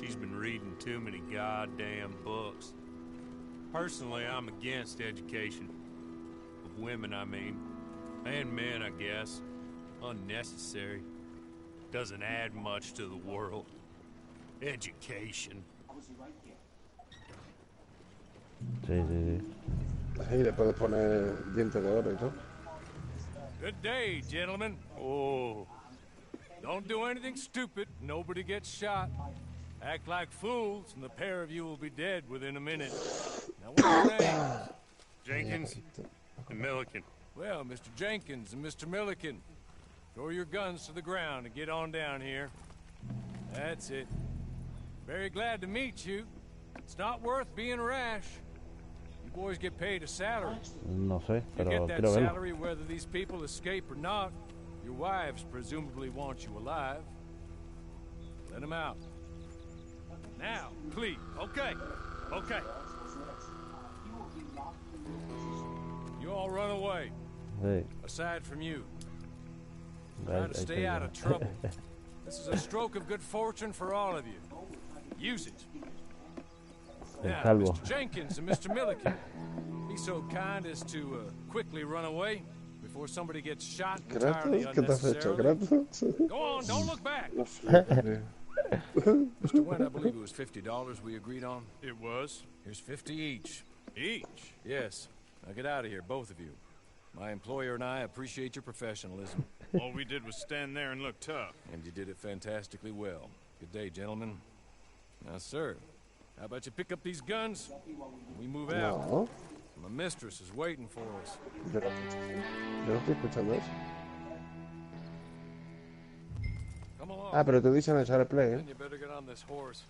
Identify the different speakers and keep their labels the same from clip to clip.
Speaker 1: she's been reading too many goddamn books. Personally, I'm against education. Of women, I mean. And men, I guess. Unnecessary. Doesn't add much to the world. Education.
Speaker 2: Sí, sí, sí.
Speaker 3: Ahí le puedes poner dientes de oro y todo.
Speaker 4: Good day, gentlemen. Oh. Don't do anything stupid. Nobody gets shot. Act like fools, and the pair of you will be dead within a minute. Now, what's your names?
Speaker 1: Jenkins and Milliken.
Speaker 4: Well, Mr. Jenkins and Mr. Milliken, throw your guns to the ground and get on down here. That's it. Very glad to meet you. It's not worth being rash. You boys get paid a salary.
Speaker 2: No sé,
Speaker 4: You
Speaker 2: pero
Speaker 4: get that
Speaker 2: quiero verlo.
Speaker 4: salary whether these people escape or not. Your wives presumably want you alive. Let them out. Now, please. Okay. Okay. You all run away.
Speaker 2: Sí.
Speaker 4: Aside from you.
Speaker 2: Ahí-
Speaker 4: Try
Speaker 2: ahí
Speaker 4: to stay
Speaker 2: está
Speaker 4: out
Speaker 2: ya.
Speaker 4: of trouble. This is a stroke of good fortune for all of you. Use it.
Speaker 2: El
Speaker 4: Now,
Speaker 2: calvo.
Speaker 4: Mr. Jenkins and Mr. Milliken, be so kind as to quickly run away before somebody gets shot entirely
Speaker 3: ¿Kratos? ¿Qué te has hecho,
Speaker 4: unnecessarily.
Speaker 3: Kratos?
Speaker 4: Go on, don't look back.
Speaker 3: No flipes,
Speaker 4: Mr. Went, I believe it was $50 we agreed on.
Speaker 1: It was?
Speaker 4: Here's 50 each.
Speaker 1: Each?
Speaker 4: Yes. Now get out of here, both of you. My employer and I appreciate your professionalism.
Speaker 1: All we did was stand there and look tough.
Speaker 4: And you did it fantastically well. Good day, gentlemen. Now, sir, how about you pick up these guns and we move out?
Speaker 3: No,
Speaker 4: My mistress is waiting for us.
Speaker 3: yo no estoy escuchando eso.
Speaker 4: Come along.
Speaker 3: Ah, pero te dicen echar el play,
Speaker 4: Then you better get on this horse.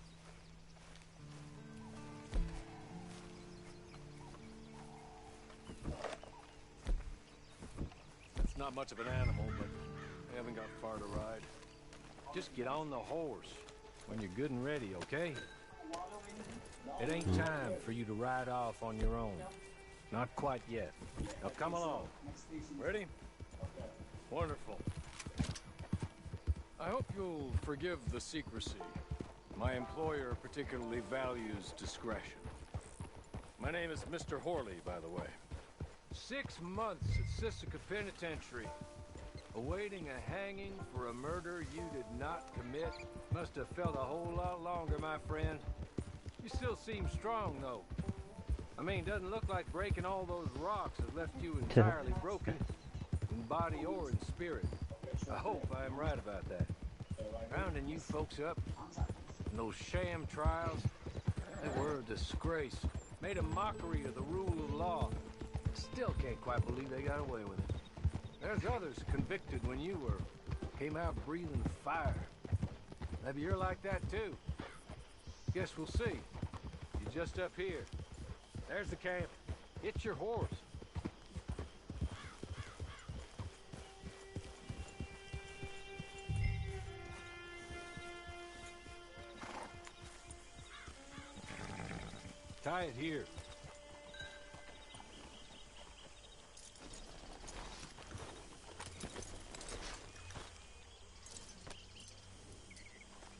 Speaker 4: It's not much of an animal, but they haven't got far to ride. Just get on the horse when you're good and ready, okay? It ain't time for you to ride off on your own. Not quite yet. Now come along. Ready? Wonderful. I hope you'll forgive the secrecy. My employer particularly values discretion. My name is Mr. Horley, by the way. 6 months at Sisika Penitentiary, awaiting a hanging for a murder you did not commit. Must have felt a whole lot longer, my friend. You still seem strong, though. I mean, doesn't look like breaking all those rocks has left you entirely broken, in body or in spirit. I hope I am right about that. Rounding you folks up, and those sham trials, they were a disgrace. Made a mockery of the rule of law. Still can't quite believe they got away with it. There's others convicted when you were. Came out breathing fire. Maybe you're like that too. Guess we'll see. You're just up here. There's the camp. Hit your horse. Tie it here.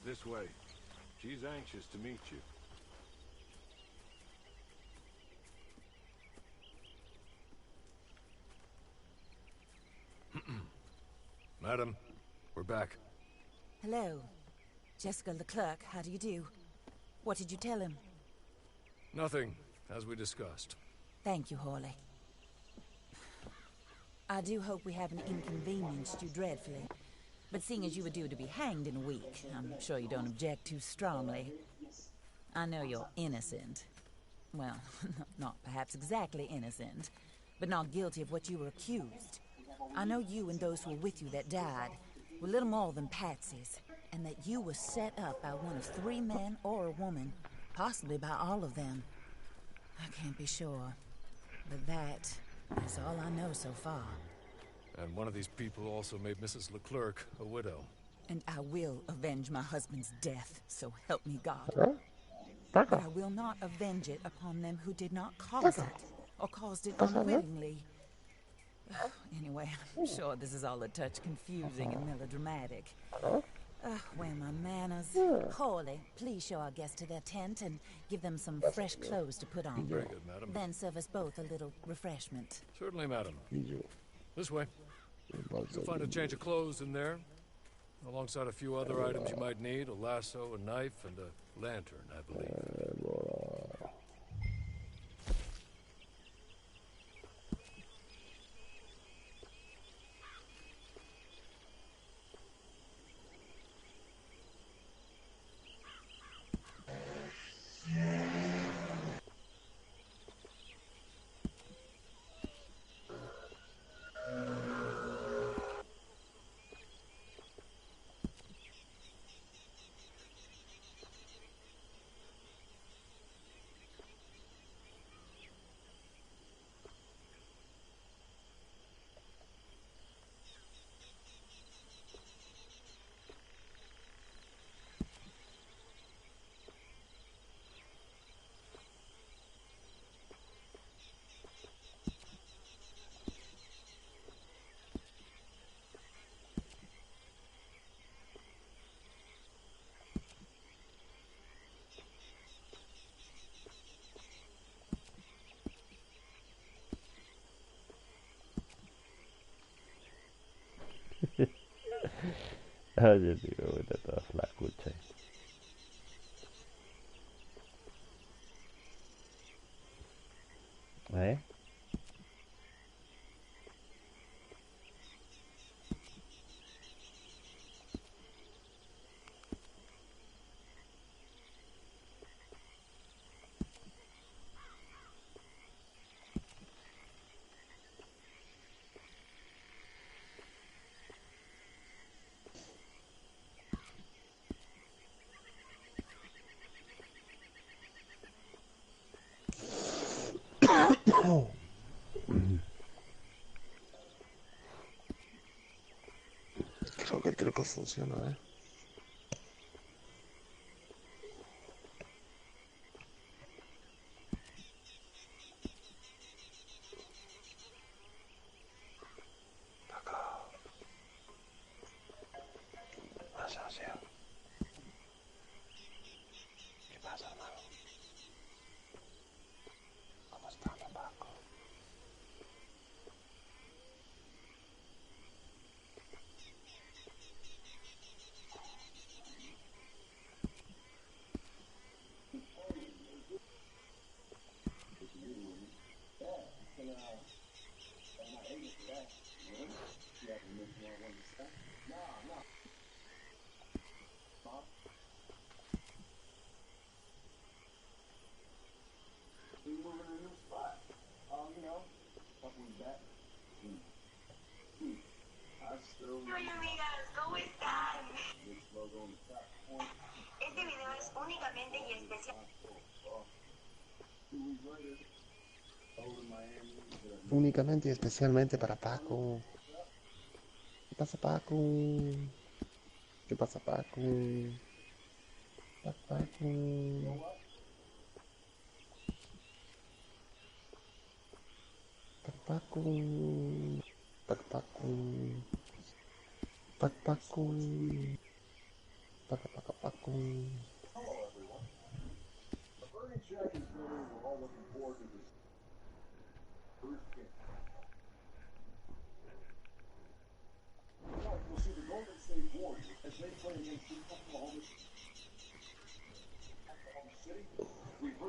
Speaker 4: This way. She's anxious to meet you. Madam, we're back.
Speaker 5: Hello. Jessica Leclerc, how do you do? What did you tell him?
Speaker 4: Nothing, as we discussed.
Speaker 5: Thank you, Horley. I do hope we haven't inconvenienced you dreadfully. But seeing as you were due to be hanged in a week, I'm sure you don't object too strongly. I know you're innocent. Well, not perhaps exactly innocent, but not guilty of what you were accused. I know you and those who were with you that died were little more than patsies, and that you were set up by one of 3 men or a woman, possibly by all of them. I can't be sure, but that is all I know so far.
Speaker 4: And one of these people also made Mrs. Leclerc a widow.
Speaker 5: And I will avenge my husband's death, so help me God. But I will not avenge it upon them who did not cause it, or caused it unwittingly. Anyway, I'm sure this is all a touch confusing and melodramatic. Where are my manners? Hawley, please show our guests to their tent and give them some fresh clothes to put on.
Speaker 4: Very good, madam.
Speaker 5: Then serve us both a little refreshment.
Speaker 4: Certainly, madam.
Speaker 3: Y yo.
Speaker 4: This way. You'll find a change of clothes in there, alongside a few other items you might need, a lasso, a knife, and a lantern, I believe.
Speaker 2: Oye, tío, vete a todas las escuchas. ¿Eh?
Speaker 3: Creo que el truco funciona, ¿eh? ¿Qué pasa, hermano? ¿Cómo está, Paco?
Speaker 6: Hola amigas, ¿cómo están? Este video es únicamente y especial.
Speaker 3: Únicamente y especialmente para Paco. ¿Qué pasa, Paco? ¿Qué pasa, Paco? Paco. Paco. Paco. Paco. Paco. Paco.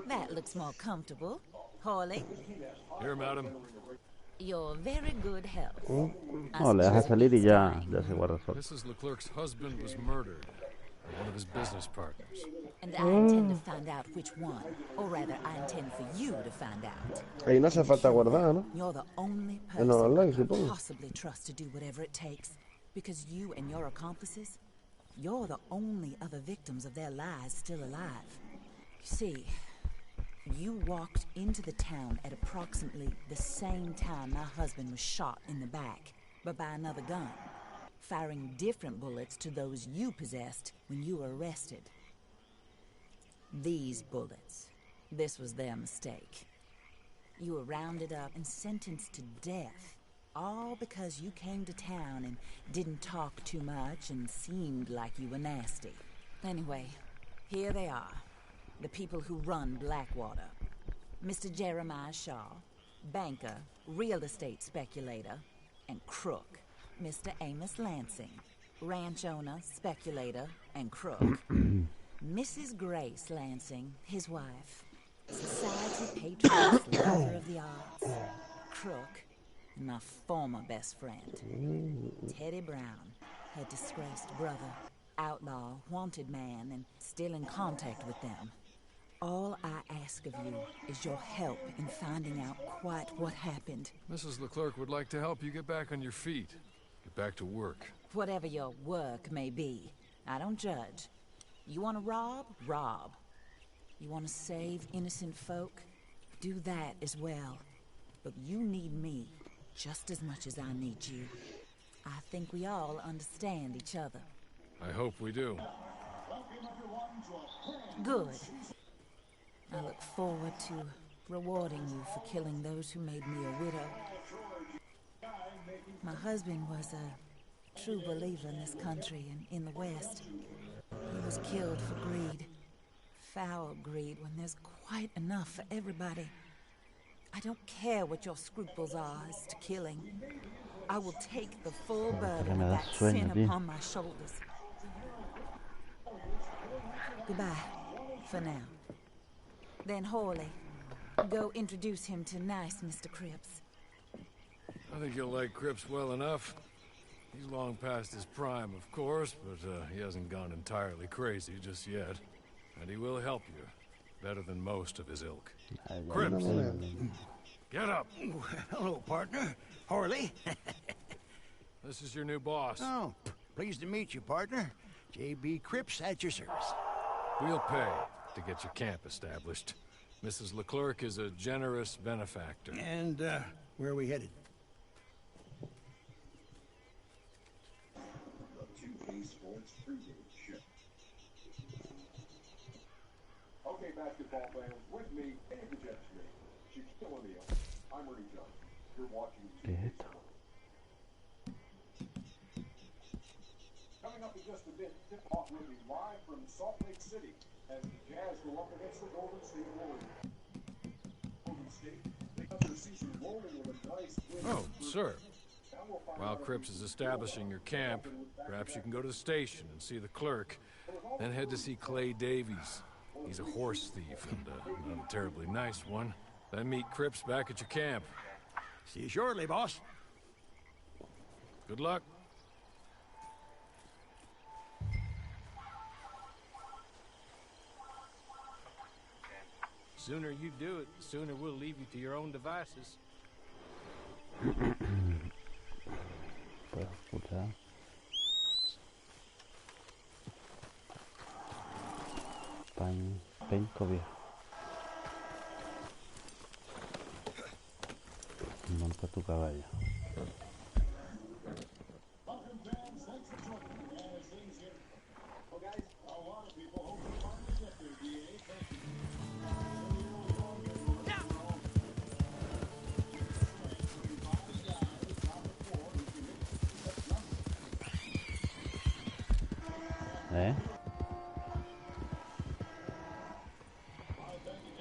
Speaker 5: That looks more comfortable. Hawley,
Speaker 4: Here, madam.
Speaker 5: you're very good health. I
Speaker 2: No, le dejas
Speaker 5: suggest
Speaker 2: salir y ya,
Speaker 5: staying.
Speaker 2: ya se guarda solo.
Speaker 4: Mrs. Leclerc's husband was murdered by one of his business partners.
Speaker 5: And I intend to find out which one. Or rather, I intend for you to find out.
Speaker 3: Ahí no hace falta guardar, ¿no?
Speaker 5: You're the only
Speaker 3: En los
Speaker 5: person I
Speaker 3: online,
Speaker 5: can
Speaker 3: supongo.
Speaker 5: possibly trust to do whatever it takes. Because you and your accomplices, you're the only other victims of their lies still alive. You see, you walked into the town at approximately the same time my husband was shot in the back, but by another gun, firing different bullets to those you possessed when you were arrested. These bullets, this was their mistake. You were rounded up and sentenced to death All because you came to town and didn't talk too much and seemed like you were nasty. Anyway, here they are. The people who run Blackwater. Mr. Jeremiah Shaw, banker, real estate speculator, and crook. Mr. Amos Lansing, ranch owner, speculator, and crook. Mrs. Grace Lansing, his wife. Society patroness, lover of the arts. Crook, and my former best friend. Teddy Brown, her disgraced brother. Outlaw, wanted man, and still in contact with them. All I ask of you is your help in finding out quite what happened.
Speaker 4: Mrs. Leclerc would like to help you get back on your feet. Get back to work.
Speaker 5: Whatever your work may be, I don't judge. You want to rob? Rob. You want to save innocent folk? Do that as well. But you need me just as much as I need you. I think we all understand each other.
Speaker 4: I hope we do.
Speaker 5: Good. I look forward to rewarding you for killing those who made me a widow. My husband was a true believer in this country and in the West. He was killed for greed. Foul greed when there's quite enough for everybody. I don't care what your scruples are as to killing. I will take the full burden of that sin upon my shoulders. Goodbye, for now. Then Horley, go introduce him to nice Mr. Cripps.
Speaker 4: I think you'll like Cripps well enough. He's long past his prime, of course, but he hasn't gone entirely crazy just yet. And he will help you, better than most of his ilk. Cripps, get up!
Speaker 7: Hello, partner. Horley.
Speaker 4: This is your new boss.
Speaker 7: Oh, pleased to meet you, partner. J.B. Cripps at your service.
Speaker 4: We'll pay to get your camp established. Mrs. Leclerc is a generous benefactor.
Speaker 7: And, where are we headed?
Speaker 8: Okay, basketball fans, with me, Dave the Jet Street. She's still in the I'm Ernie Jones. You're watching TV. Coming up in just a bit, tip-off will be live from Salt Lake City as the Jazz go up against the Golden State Warriors. Golden State, they got their season rolling with a nice win.
Speaker 4: Oh, sir. While Cripps is establishing your camp, perhaps you can go to the station and see the clerk, then head to see Clay Davies. He's a horse thief, and not a terribly nice one. Then meet Cripps back at your camp.
Speaker 7: See you shortly, boss.
Speaker 4: Good luck.
Speaker 9: Sooner you do it, the sooner we'll leave you to your own devices.
Speaker 2: Puedo escuchar. Penco viejo. Monta tu caballo.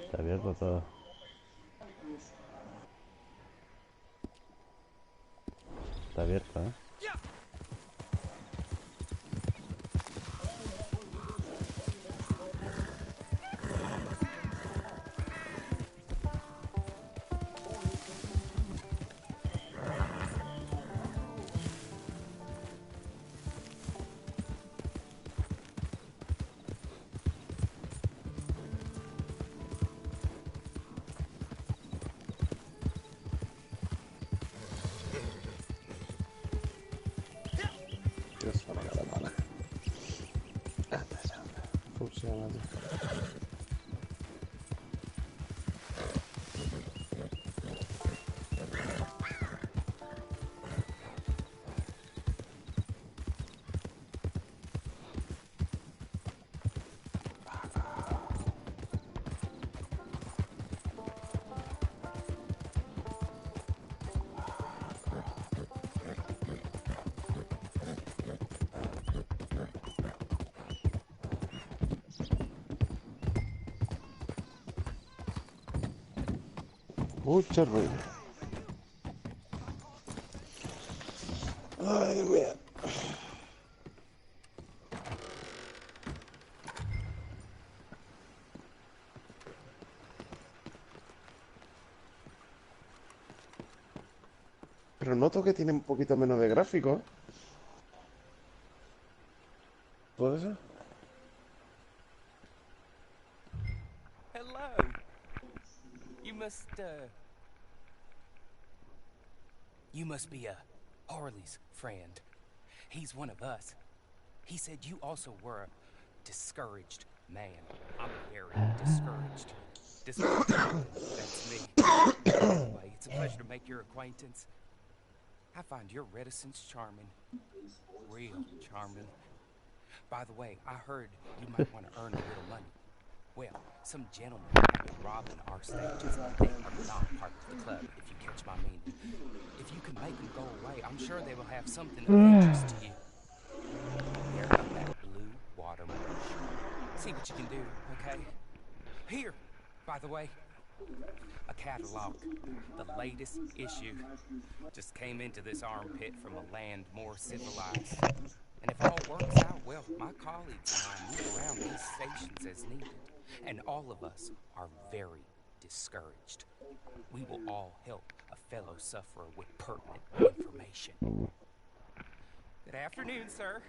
Speaker 2: Está abierto todo. Está abierto, ¿eh?
Speaker 3: Funcionando. Mucho ruido. Ay, Dios mío. Pero noto que tiene un poquito menos de gráfico. ¿Puede ser?
Speaker 10: Hello. You must be Harley's friend. He's one of us. He said you also were a discouraged man. I'm very discouraged. That's me. Anyway, it's a pleasure to make your acquaintance. I find your reticence charming. Real charming. By the way, I heard you might want to earn a little money. Well, some gentlemen have been robbing our stages. They are not part of the club, if you catch my meaning. If you can make them go away, I'm sure they will have something of interest to you. There come that blue watermelon. See what you can do, okay? Here, by the way, a catalog. The latest issue. Just came into this armpit from a land more civilized. And if all works out, well, my colleagues and I move around these stations as needed. And all of us are very discouraged. We will all help a fellow sufferer with pertinent information. Good afternoon, sir.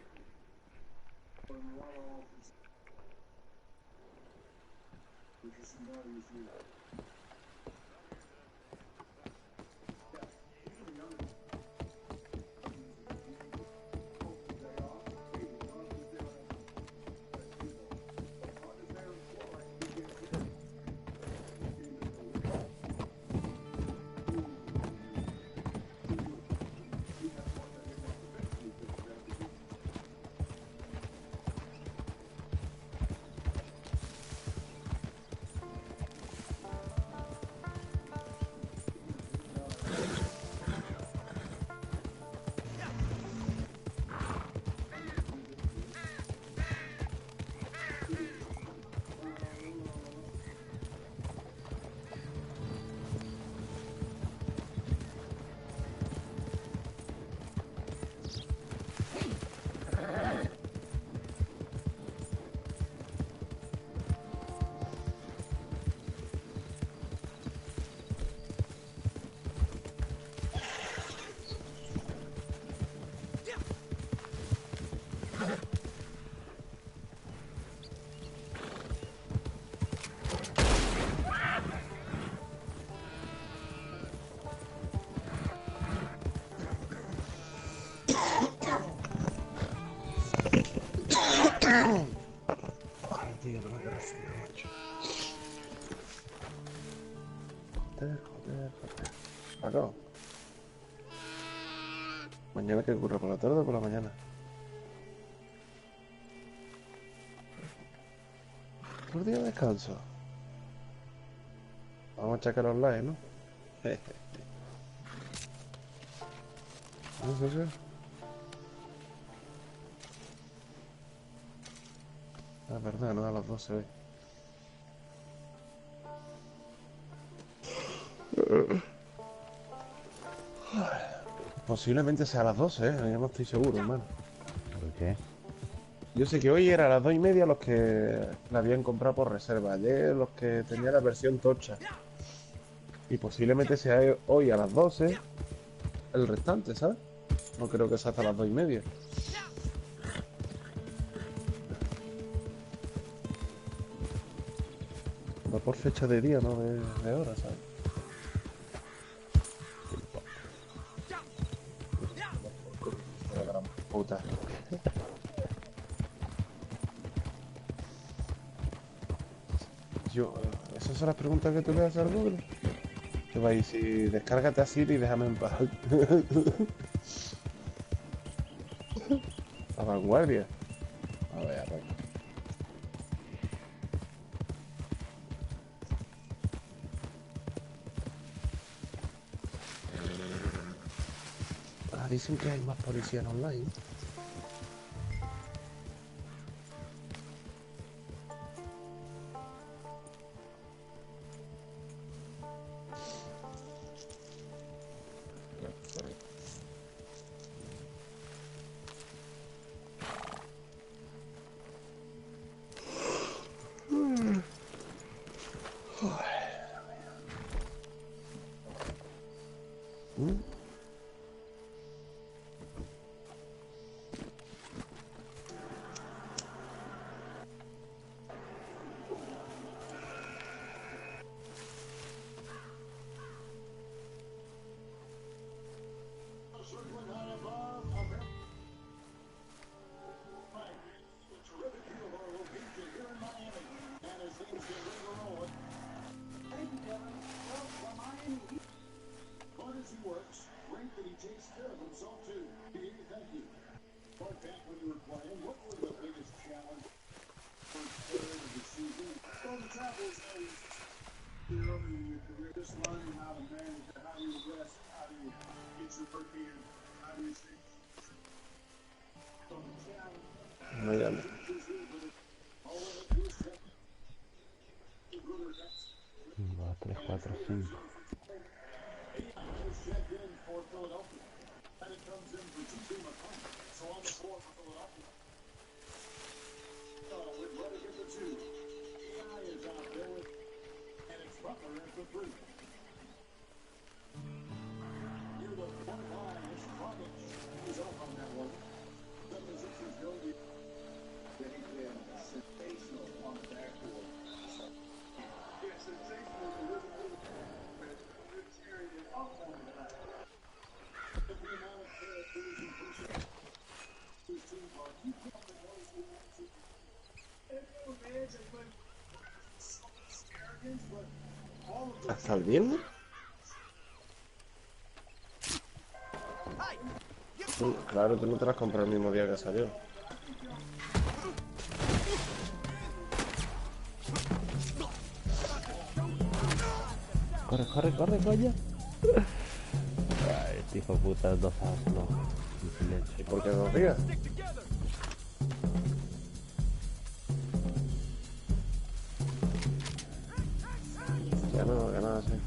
Speaker 3: Ay, tío, no me parece, macho. Joder. Paco. Mañana que ocurre, por la tarde o por la mañana. Por día de descanso. Vamos a checar online, ¿no? No sé. Ah, verdad, no a las 12 hoy. Posiblemente sea a las 12, ¿eh? Yo no estoy seguro, hermano.
Speaker 2: ¿Por qué?
Speaker 3: Yo sé que hoy era a las 2:30 los que la habían comprado por reserva. Ayer los que tenían la versión tocha. Y posiblemente sea hoy a las 12 el restante, ¿sabes? No creo que sea hasta las 2:30. Va por fecha de día, no de hora, ¿sabes? La gran puta. Esas son las preguntas que tú le haces al Google. Que va a decir, descárgate a Siri y déjame en paz. La vanguardia. A ver. Dicen que hay más policías online. No llame.
Speaker 2: Dos, tres, cuatro, cinco.
Speaker 3: ¿Hasta el viernes? Claro, tú no te las compras el mismo día que salió.
Speaker 2: Corre, corre, corre, coño. Ay, este hijo de puta, 2 a 1. En silencio.
Speaker 3: ¿Y por qué 2 días? Ya no sé.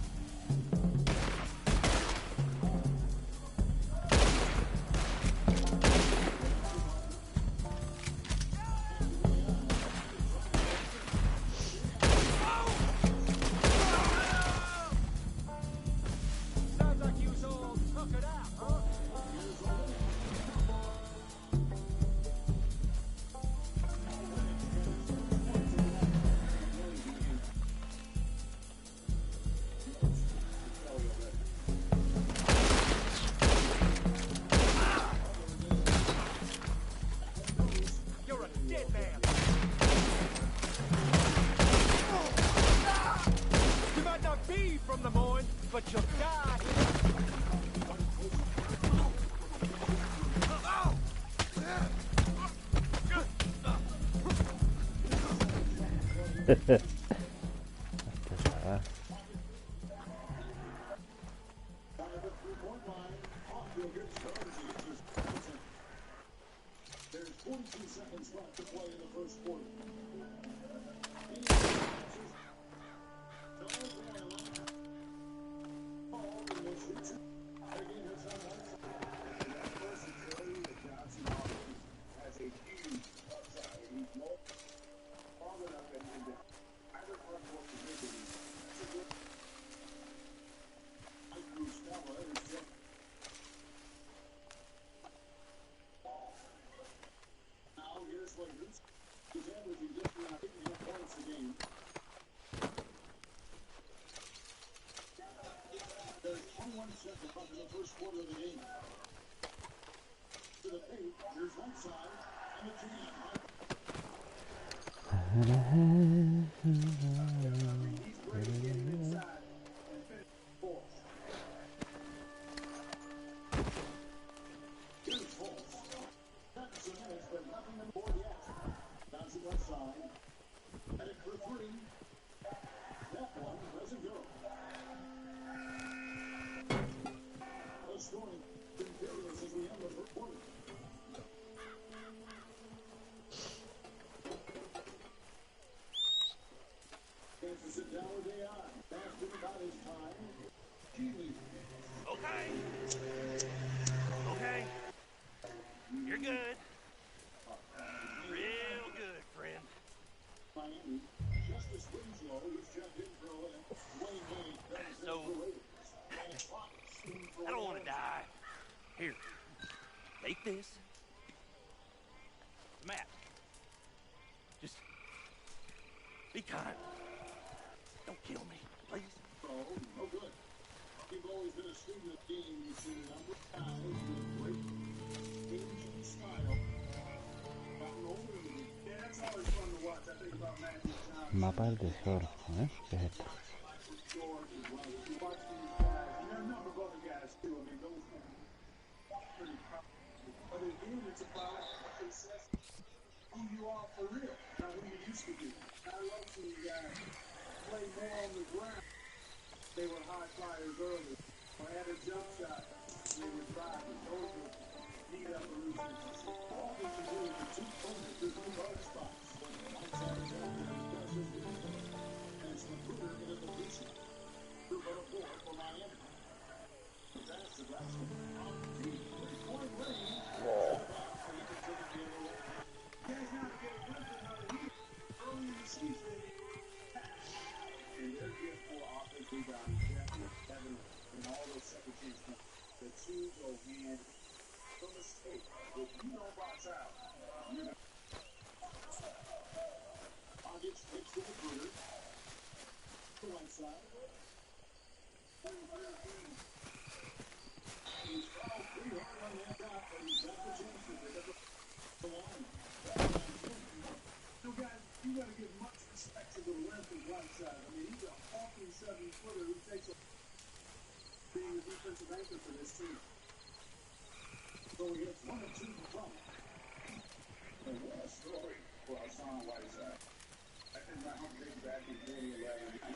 Speaker 11: Okay. You're good. Real good, friend. So, I don't want to die. Here, take this. Matt, just be kind. Don't kill me, please.
Speaker 8: Oh, good. You've always been a student of game, you've seen a number of times with great Asian style. Gotten older than me. Yeah, that's always fun to watch. I think about Matthew Johnson.
Speaker 2: Mapa del tesoro, ¿eh? ¿Qué es esto?
Speaker 8: George as well. You watch these guys, and there are a number of other guys too. I mean, those guys are pretty powerful. But again, it's about what they say, who you are for real, not who you used to be. I love seeing guys play more on the ground. They were high flyers early. Or had a jump shot. They were driving. Those were neat evolutions. All we can do is the two corners, there's no guard spots. Outside of that, there's this window. And it's Magruder in evolution. Through but a four for Miami. That's the last one. On deep three-point range. You guys now get a glimpse of how the Heat early in the season. And they're just more offense rebounding. Kevin, and all those second chance numbers. The two go hand. No mistake. If you don't box out, you're not. August takes the Magruder. To one side. He's fouled pretty hard on that shot, but he's got the chance to pick up the line. So guys, you got to give much respect to the length of Whiteside. I mean, he's a hulking 7-footer who takes a being the defensive anchor for this team. So he hits 1 and 2 from it. And what a story for Hassan Whiteside. I think my home came back in 2011.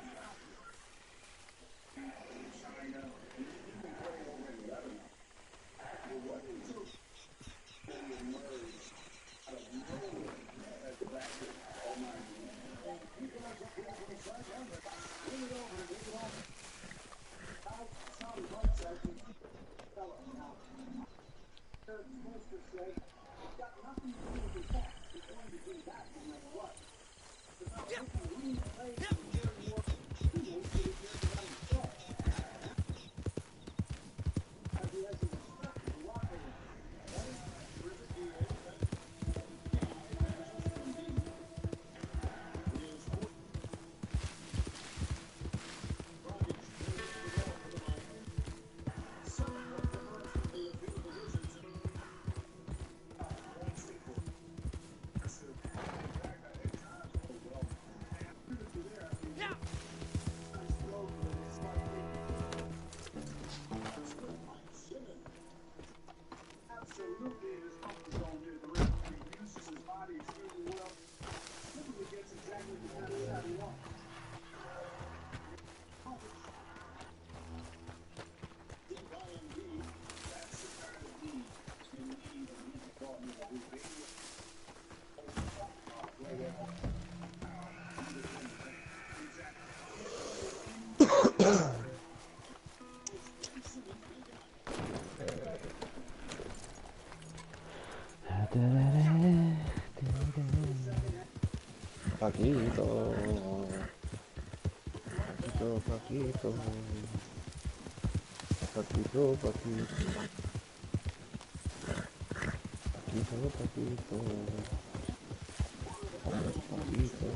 Speaker 8: China, and he can play over in Lebanon. It wasn't until he emerged out of nowhere as the backer. Oh my God. And people like to play from the side down there. Bring it over and take it on. How Hassan Whiteside can tell us now. Eric Spencer said, it's got nothing to do with the fact. It's going to be back no matter what. It's about making room to play and carry more tools to the game around the club. As he has his respect for the locker room. That is terrific. He is. Absolutely in his comfort zone near the rim. He uses his body extremely well. Typically gets exactly the kind of shot he wants. Deep IMD, that's the kind of need you need when he's caught in the hoop.
Speaker 3: Paquito. Paquito, Paquito. Paquito, Paquito. Paquito, Paquito. Paquito.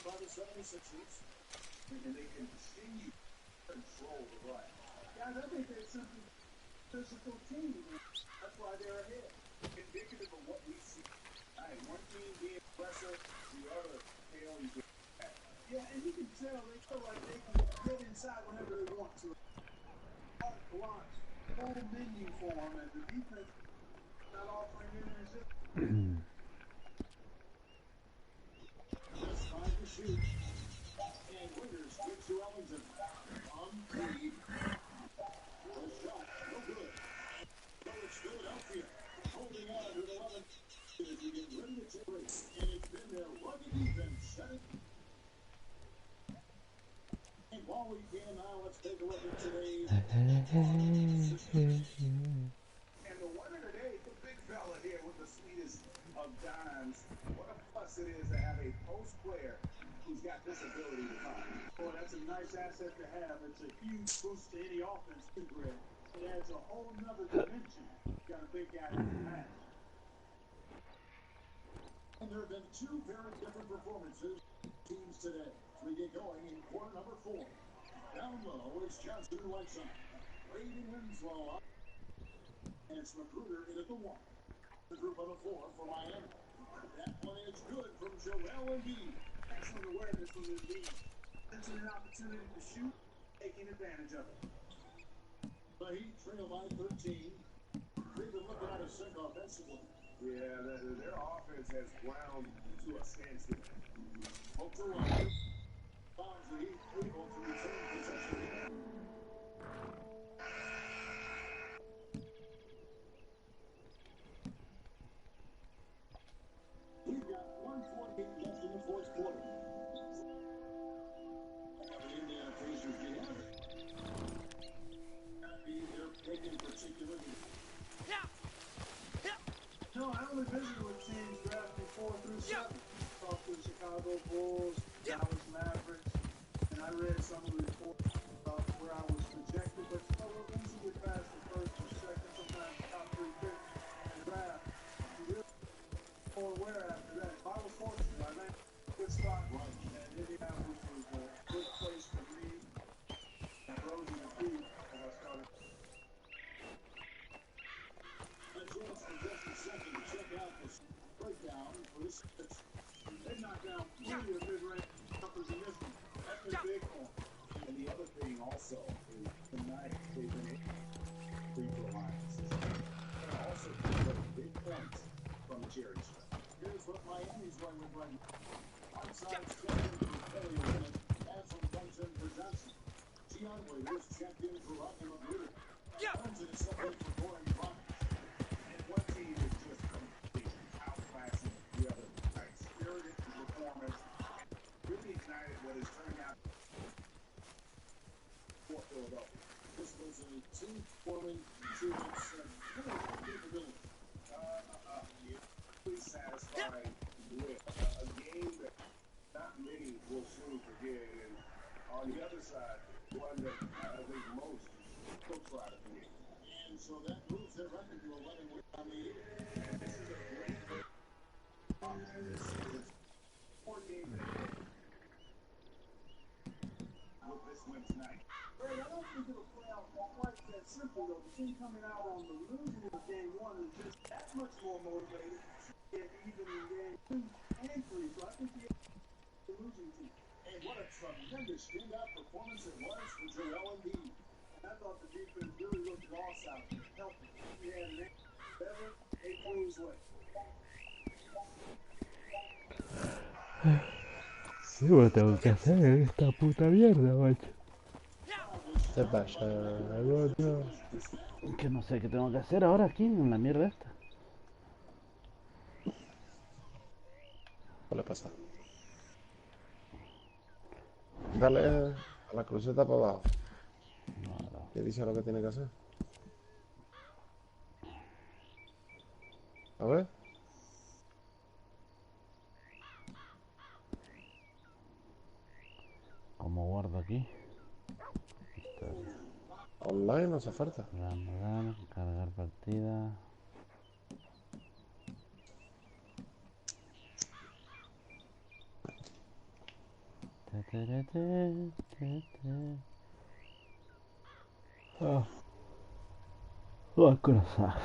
Speaker 8: By the 76ers, and they continue to control the right. Guys, I think they're simply physical team. That's why they're ahead. Indicative of what we see. All right, one team being aggressive, the other failing to attack. Yeah, and you can tell they feel like they can get inside whenever they want to. Blocks, full menu for them, and the defense not offering any resistance. Just trying to shoot. And Winters gets to Ellington. On three. The shot, no good. So it's Philadelphia holding on to 11. As we get ready to take break. And it's been their rugged defense. Set it. And while we can now, let's take a look at today's. And the winner today, the big fella here with the sweetest of dimes. What a plus it is to have a post player who's got this ability to find. Boy, that's a nice asset to have. It's a huge boost to any offense, too, Greg. It adds a whole nother dimension. Got a big guy who can pass. And there have been two very different performances teams today. As we get going in quarter number 4. Down low, it's Johnson who lights up. Braden Winslow up. And it's Magruder in at the 1. The group on the 4 for Miami. That one is good from Joel Embiid. Excellent awareness from Embiid. Sensing an opportunity to shoot, taking advantage of it. The Heat trail by 13. They've been looking at a sink offensively. Yeah, their offense has ground to a standstill. Ultra Rogers finds the Heat able to return possession. We've got 1:48 left in the fourth quarter. The Indiana Pacers get out of it. Not being their pick in particular. No, I only visited with teams drafting 4 through 7. Talked to the Chicago Bulls, Dallas Mavericks, and I read some of the reports where I was projected, but once you get past the first or second, sometimes top 3 picks in the draft, you really more aware after that. If I was fortunate, I think good spot, right? And Indianapolis was a good place for me and Rosie and Pete as I started. Let's rest for just a second to check out the breakdown for this. They knocked down 3 of the mid-range jumpers in this one. That's been big for them. And the other thing also is tonight they've been free throw lines. And also big points from the charity stripe. Here's what Miami's going with right now. Outside second for Kelly Olynyk. Anselm comes in for Johnson. Gian Waiters checked in for Rocky Magruder. Johnson is something for Goring Bryant. And one team is just completely outclassing the other. Right, spirited performance. Really ignited what has turned out for Philadelphia. This was a team-forming performance and capability. Please satisfied with a game that not many will soon forget, and on the other side, one that I think most will try to forget. And so that moves their record to 11 wins on the year. And this is a great this is 4 games with this win tonight. Greg, I don't think it'll play out quite that simple, though. The team coming out on the losing of game 1 is just that much more motivated. Even in game 2 and 3, so I think the losing team. And what a tremendous standout performance it was for Joel Embiid. And I thought the defense really looked lost out there, helping. He had an better, they pulled his way.
Speaker 2: Yo tengo que hacer esta puta mierda, macho.
Speaker 3: ¿Qué pasa, Goyo?
Speaker 2: Que no sé qué tengo que hacer ahora aquí en la mierda esta.
Speaker 3: ¿Qué le pasa? Dale a la cruceta para abajo. ¿Qué dice lo que tiene que hacer? A ver.
Speaker 2: aquí.
Speaker 3: Online no hace falta.
Speaker 2: Cargar partida. Ah, cruzar.